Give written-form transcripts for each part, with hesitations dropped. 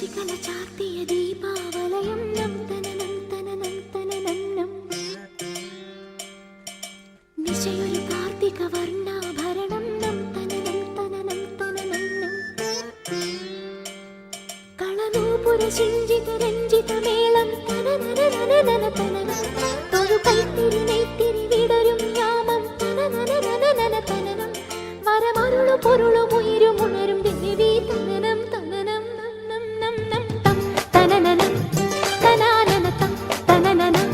శశికళ చార్తీయ దీపావలయం నం తననం తననం తననన్నం నిశయులు కార్తీక వర్ణాభరణం నం తననం తననం తననన్నం కళనూపుర సింజిత రంజిత మేళం తనననననన తననం తొడు కైతిరి నెత్తిరి విడരും യാമം തനനനനനന തനനം വരമരുളു പൊരുളു മുയിരു മുണരും ദേവി തനനം തനനം നം നം നം തം തനനനം തനാനന തം തനനനം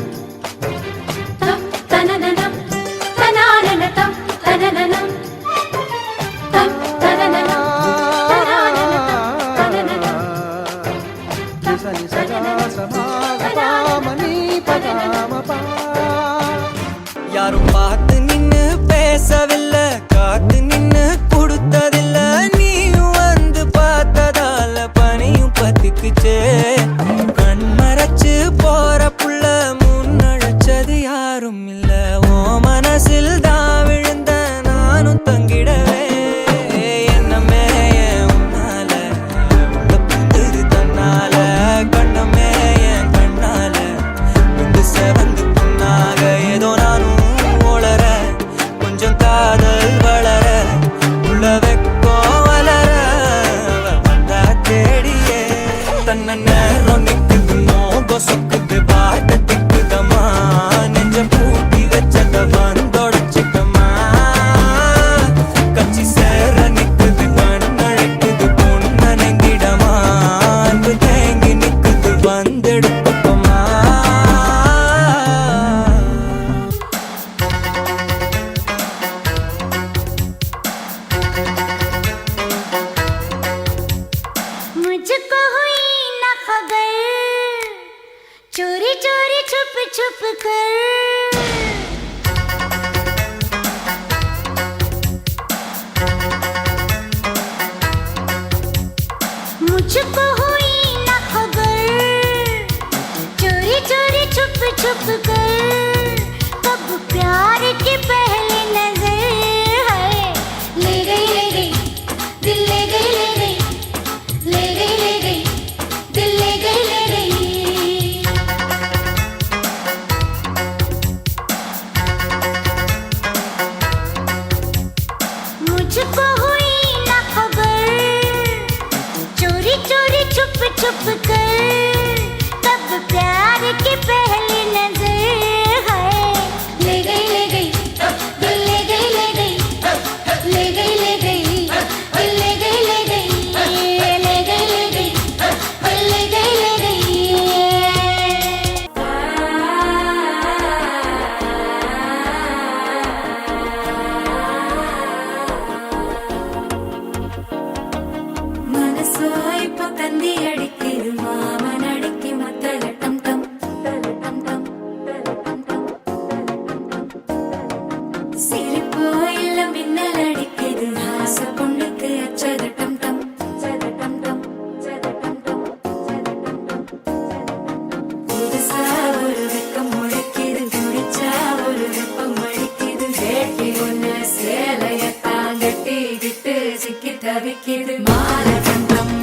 തം തനനനം തനാനന തം തനനനം തം തനനനം തനാനന തം തനനനം சனி சதா சமாகபாமணி பதாமபா யாரும் பார்த்து நின்னு பேசவில்லை காத்து நின்னு கொடுத்ததில்ல நீயும் வந்து பார்த்ததால பனியும் பத்திக்குச்சே கண் மறைச்சு போற புள்ள முன்னழைச்சது யாரும் இல்ல ஓ மனசில் தான் விழுந்த நானும் தங்கிடவே என்னமே உன்னால புத்துது தன்னால கண்ணமே என் கண்ணால வந்து செவந்து புண்ணாக ஏதோ நானும் ஒளர கொஞ்சம் காதல் வளர உள்ள வெக்கோ வளர வந்தா தேடியே தன்ன நேரம் நிக்குது மோகம் சொக்குது பாட்ட திக்குதமா நெஞ்ச பூட்டி வச்சத வந்தொடச்சிட்டமா கச்சி சேர நிக்குது கண்ணழைக்குது பொண்ண நெங்கிடமா அன்பு தேங்கி நிக்குது வந்தெடுப்பமா मुझको हुई न खबर चोरी चोरी छुप छुप कर मुझको हुई न खबर चोरी चोरी छुप छुप कर कब प्यार की पहली नजर है ले गई दिल ले गई ले गई दिल ले गई मुझको हुई न खबर चोरी चोरी छुप छुप कर तब प्यार की पहली नजर है ले गई दिल ले गई ले गई दिल ले गई दिल ले गई മനസ്സോ ഇപ്പൊ തന്തി അടിക്കരു മാമനടിക്ക് മത്തലട്ടം ടം തലട്ടം ടം തലട്ടം ടം സിരിപ്പോ ഇല്ല മിന്നലടിക്കരു ഹാസ പൊണ്ണുക്ക് അച്ചതട്ടം ടം ചതട്ടം ടം ചതട്ടം ടം പുതുസാ ഒരു വെക്കം മുഴക്കിയത് കുടിച്ചാ ഒരു വെപ്പം മഴിക്കിയത് കേട്ടി ഒന്ന് சேலையத்தான் கட்டி கிட்டு சிக்கி தவிக்கிது மாலகண்டம்